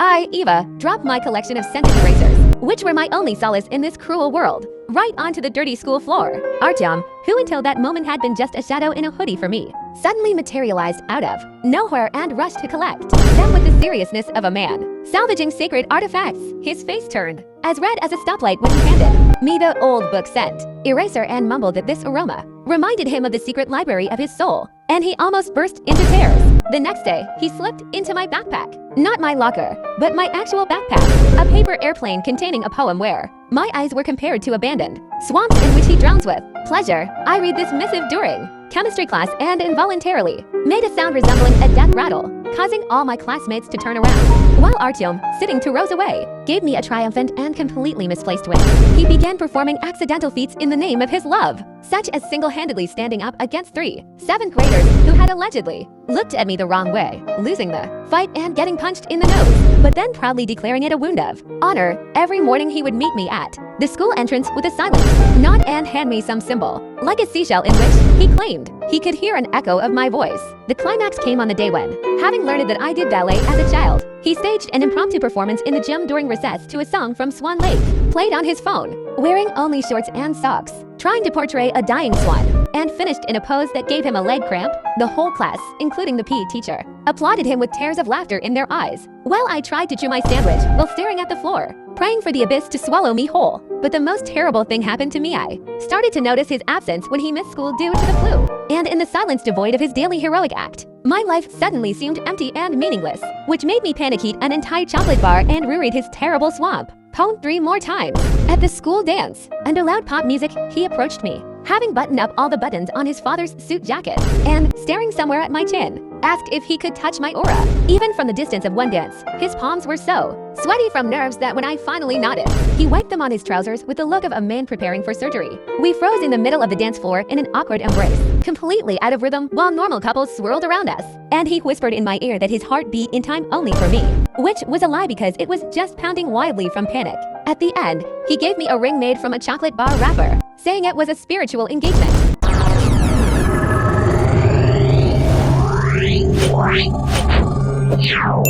I, Eva, dropped my collection of scented erasers, which were my only solace in this cruel world, right onto the dirty school floor. Artyom, who until that moment had been just a shadow in a hoodie for me, suddenly materialized out of nowhere and rushed to collect them with the seriousness of a man salvaging sacred artifacts. His face turned as red as a stoplight when he handed me the old book scent eraser and mumbled that this aroma reminded him of the secret library of his soul, and he almost burst into tears. The next day, he slipped into my backpack. Not my locker, but my actual backpack. A paper airplane containing a poem where my eyes were compared to abandoned swamps in which he drowns with pleasure. I read this missive during chemistry class and involuntarily made a sound resembling a death rattle, causing all my classmates to turn around. While Artyom, sitting 2 rows away, gave me a triumphant and completely misplaced win. He began performing accidental feats in the name of his love, such as single-handedly standing up against 3 7th graders who had allegedly looked at me the wrong way, losing the fight and getting punched in the nose, but then proudly declaring it a wound of honor. Every morning he would meet me at the school entrance with a silent nod and hand me some symbol, like a seashell, in which he claimed he could hear an echo of my voice. The climax came on the day when, having learned that I did ballet as a child, he staged an impromptu performance in the gym during recess to a song from Swan Lake, played on his phone, wearing only shorts and socks, trying to portray a dying swan, and finished in a pose that gave him a leg cramp. The whole class, including the PE teacher, applauded him with tears of laughter in their eyes, while I tried to chew my sandwich while staring at the floor, praying for the abyss to swallow me whole. But the most terrible thing happened to me. I started to notice his absence when he missed school due to the flu, and in the silence devoid of his daily heroic act, my life suddenly seemed empty and meaningless, which made me panic eat an entire chocolate bar and reread his terrible swamp poem 3 more times. At the school dance, under loud pop music, he approached me, having buttoned up all the buttons on his father's suit jacket, and, staring somewhere at my chin, asked if he could touch my aura. Even from the distance of one dance, his palms were so sweaty from nerves that when I finally nodded, he wiped them on his trousers with the look of a man preparing for surgery. We froze in the middle of the dance floor in an awkward embrace, completely out of rhythm, while normal couples swirled around us, and he whispered in my ear that his heart beat in time only for me, which was a lie because it was just pounding wildly from panic. At the end, he gave me a ring made from a chocolate bar wrapper, saying it was a spiritual engagement. Wow.